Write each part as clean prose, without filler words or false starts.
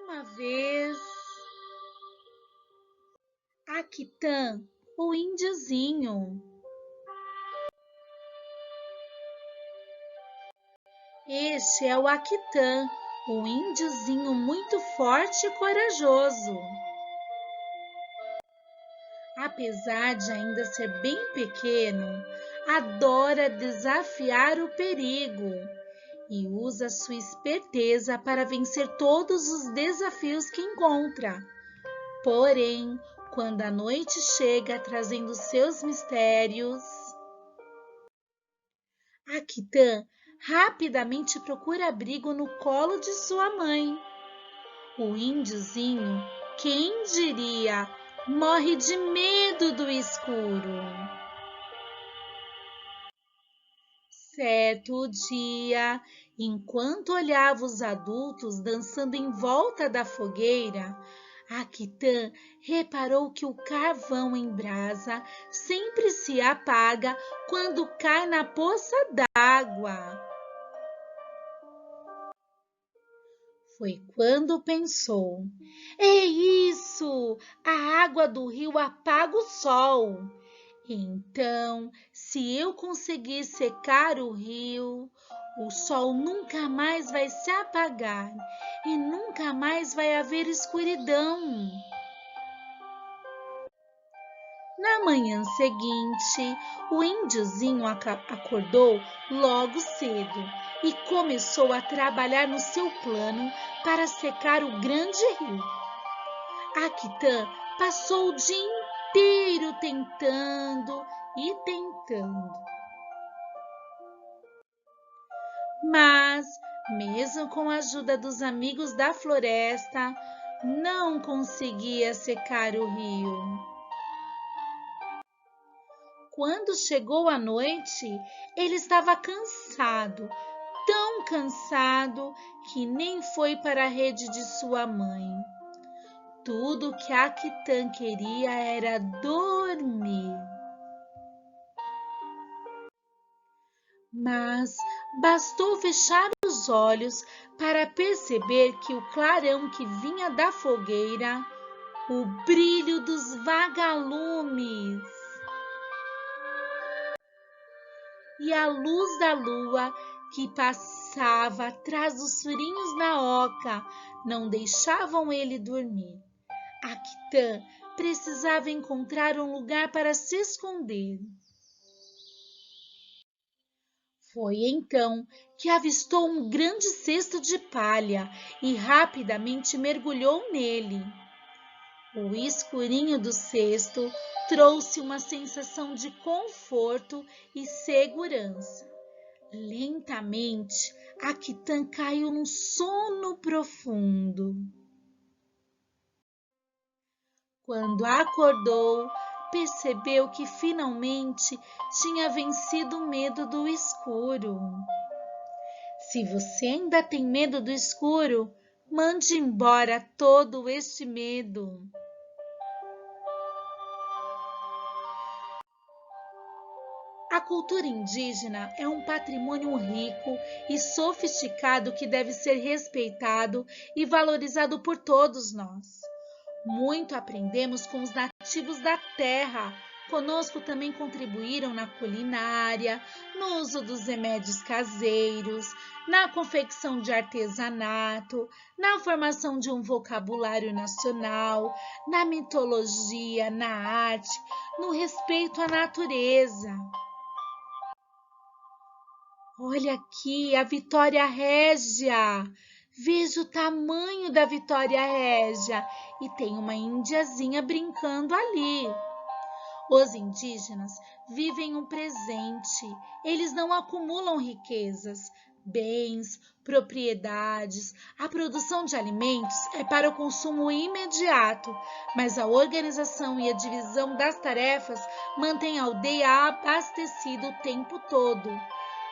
Uma vez, Aquitã, o índiozinho. Este é o Aquitã, um índiozinho muito forte e corajoso. Apesar de ainda ser bem pequeno, adora desafiar o perigo e usa sua esperteza para vencer todos os desafios que encontra. Porém, quando a noite chega trazendo seus mistérios, Aquitã rapidamente procura abrigo no colo de sua mãe. O índiozinho, quem diria, morre de medo do escuro. Certo dia, enquanto olhava os adultos dançando em volta da fogueira, Aquitã reparou que o carvão em brasa sempre se apaga quando cai na poça d'água. Foi quando pensou: é isso! A água do rio apaga o sol. Então, se eu conseguir secar o rio, o sol nunca mais vai se apagar e nunca mais vai haver escuridão. Na manhã seguinte, o índiozinho acordou logo cedo e começou a trabalhar no seu plano para secar o grande rio. Aquitã passou o dia inteiro tentando e tentando. Mas, mesmo com a ajuda dos amigos da floresta, não conseguia secar o rio. Quando chegou a noite, ele estava cansado, tão cansado que nem foi para a rede de sua mãe. Tudo que Aquitã queria era dormir. Mas bastou fechar os olhos para perceber que o clarão que vinha da fogueira, o brilho dos vagalumes e a luz da lua que passava atrás dos furinhos na oca não deixavam ele dormir. Aquitã precisava encontrar um lugar para se esconder. Foi então que avistou um grande cesto de palha e rapidamente mergulhou nele. O escurinho do cesto trouxe uma sensação de conforto e segurança. Lentamente, Aquitã caiu num sono profundo. Quando acordou, percebeu que finalmente tinha vencido o medo do escuro. Se você ainda tem medo do escuro, mande embora todo este medo. A cultura indígena é um patrimônio rico e sofisticado que deve ser respeitado e valorizado por todos nós. Muito aprendemos com os nativos da terra. Conosco também contribuíram na culinária, no uso dos remédios caseiros, na confecção de artesanato, na formação de um vocabulário nacional, na mitologia, na arte, no respeito à natureza. Olha aqui a Vitória Régia. Veja o tamanho da Vitória Régia e tem uma indiazinha brincando ali. Os indígenas vivem um presente. Eles não acumulam riquezas, bens, propriedades. A produção de alimentos é para o consumo imediato, mas a organização e a divisão das tarefas mantém a aldeia abastecida o tempo todo,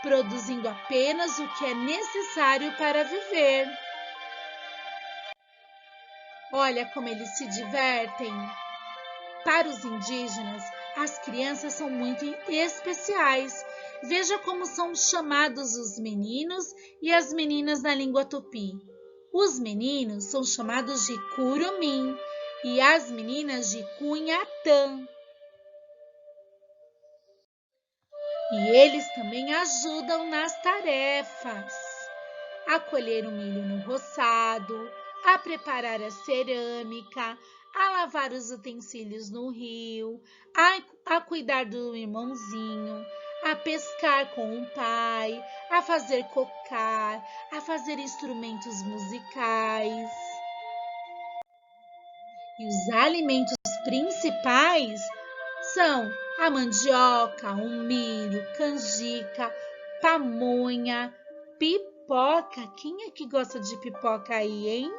produzindo apenas o que é necessário para viver. Olha como eles se divertem. Para os indígenas, as crianças são muito especiais. Veja como são chamados os meninos e as meninas na língua tupi. Os meninos são chamados de curumim e as meninas de cunhatã. E eles também ajudam nas tarefas: a colher o milho no roçado, a preparar a cerâmica, a lavar os utensílios no rio, a cuidar do irmãozinho, a pescar com o pai, a fazer cocar, a fazer instrumentos musicais. E os alimentos principais são a mandioca, o milho, canjica, pamonha, pipoca. Quem é que gosta de pipoca aí, hein?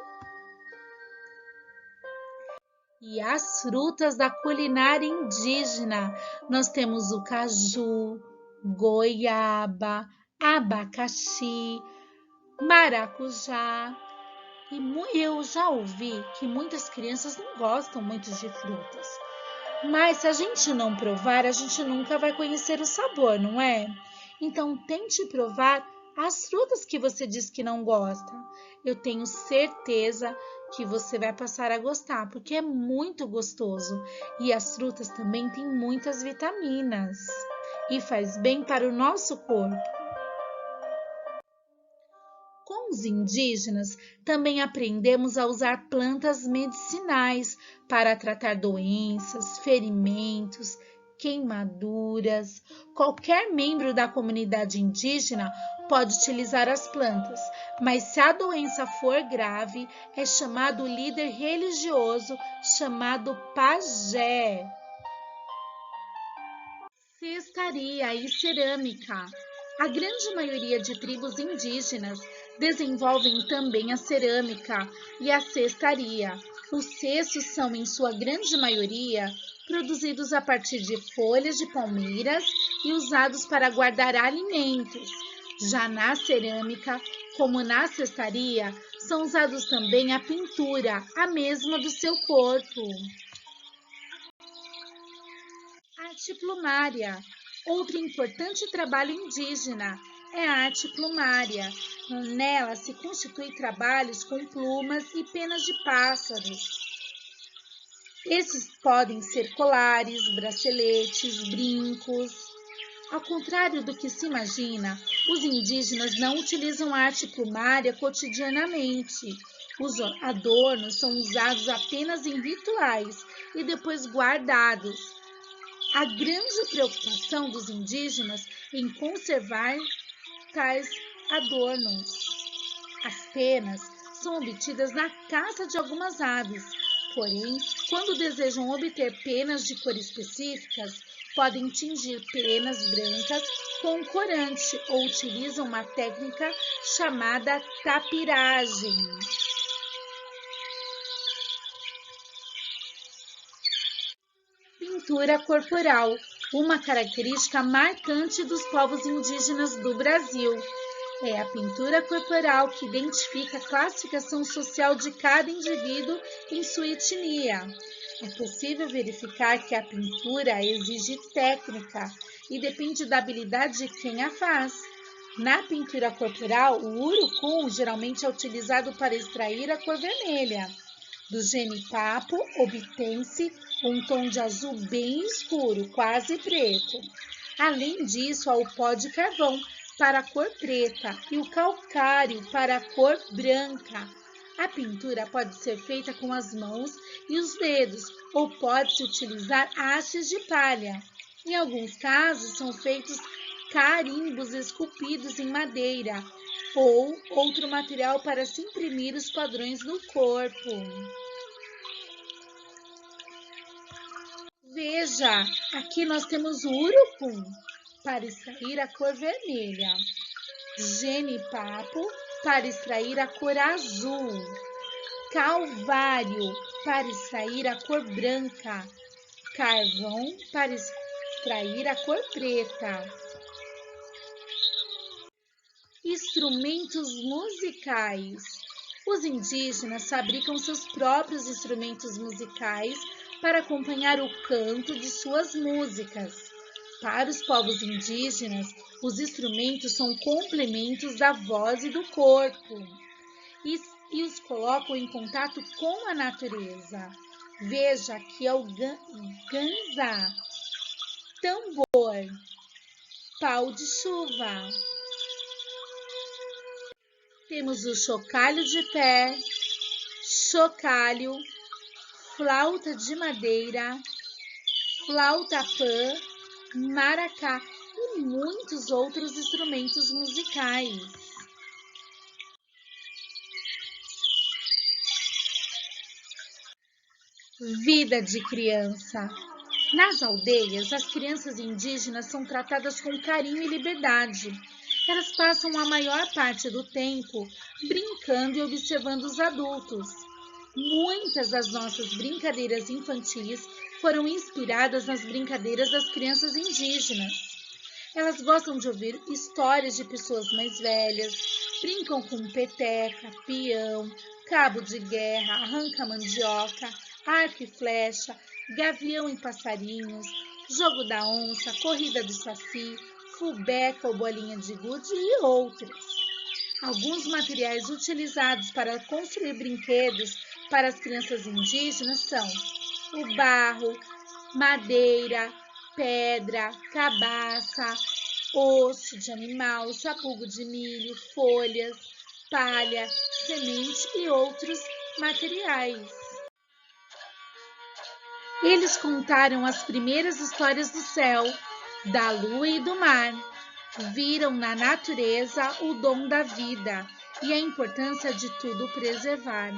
E as frutas da culinária indígena. Nós temos o caju, goiaba, abacaxi, maracujá. E eu já ouvi que muitas crianças não gostam muito de frutas. Mas se a gente não provar, a gente nunca vai conhecer o sabor, não é? Então tente provar as frutas que você diz que não gosta. Eu tenho certeza que você vai passar a gostar, porque é muito gostoso. E as frutas também têm muitas vitaminas e faz bem para o nosso corpo. Com os indígenas, também aprendemos a usar plantas medicinais para tratar doenças, ferimentos, queimaduras. Qualquer membro da comunidade indígena pode utilizar as plantas, mas se a doença for grave, é chamado o líder religioso, chamado pajé. Cestaria e cerâmica. A grande maioria de tribos indígenas desenvolvem também a cerâmica e a cestaria. Os cestos são, em sua grande maioria, produzidos a partir de folhas de palmeiras e usados para guardar alimentos. Já na cerâmica, como na cestaria, são usados também a pintura, a mesma do seu corpo. Arte plumária. Outro importante trabalho indígena é a arte plumária. Nela se constituem trabalhos com plumas e penas de pássaros. Esses podem ser colares, braceletes, brincos. Ao contrário do que se imagina, os indígenas não utilizam arte plumária cotidianamente. Os adornos são usados apenas em rituais e depois guardados. A grande preocupação dos indígenas em conservar tais adornos. As penas são obtidas na caça de algumas aves, porém, quando desejam obter penas de cor específicas, podem tingir penas brancas com corante ou utilizam uma técnica chamada tapiragem. Pintura corporal, uma característica marcante dos povos indígenas do Brasil. É a pintura corporal que identifica a classificação social de cada indivíduo em sua etnia. É possível verificar que a pintura exige técnica e depende da habilidade de quem a faz. Na pintura corporal, o urucum geralmente é utilizado para extrair a cor vermelha. Do genipapo obtém-se um tom de azul bem escuro, quase preto. Além disso, há o pó de carvão para a cor preta e o calcário para a cor branca. A pintura pode ser feita com as mãos e os dedos ou pode-se utilizar hastes de palha. Em alguns casos, são feitos carimbos esculpidos em madeira ou outro material para se imprimir os padrões no corpo. Veja, aqui nós temos o urucum para extrair a cor vermelha, genipapo para extrair a cor azul, calvário para extrair a cor branca, carvão para extrair a cor preta. Instrumentos musicais. Os indígenas fabricam seus próprios instrumentos musicais para acompanhar o canto de suas músicas. Para os povos indígenas, os instrumentos são complementos da voz e do corpo. e os colocam em contato com a natureza. Veja, aqui é o ganza, tambor, pau de chuva. Temos o chocalho de pé, chocalho, flauta de madeira, flauta-pã, maracá e muitos outros instrumentos musicais. Vida de criança. Nas aldeias, as crianças indígenas são tratadas com carinho e liberdade. Elas passam a maior parte do tempo brincando e observando os adultos. Muitas das nossas brincadeiras infantis foram inspiradas nas brincadeiras das crianças indígenas. Elas gostam de ouvir histórias de pessoas mais velhas, brincam com peteca, peão, cabo de guerra, arranca-mandioca, arco e flecha, gavião e passarinhos, jogo da onça, corrida do saci, fubeca ou bolinha de gude e outros. Alguns materiais utilizados para construir brinquedos para as crianças indígenas são o barro, madeira, pedra, cabaça, osso de animal, sabugo de milho, folhas, palha, semente e outros materiais. Eles contaram as primeiras histórias do céu, da lua e do mar. Viram na natureza o dom da vida e a importância de tudo preservar.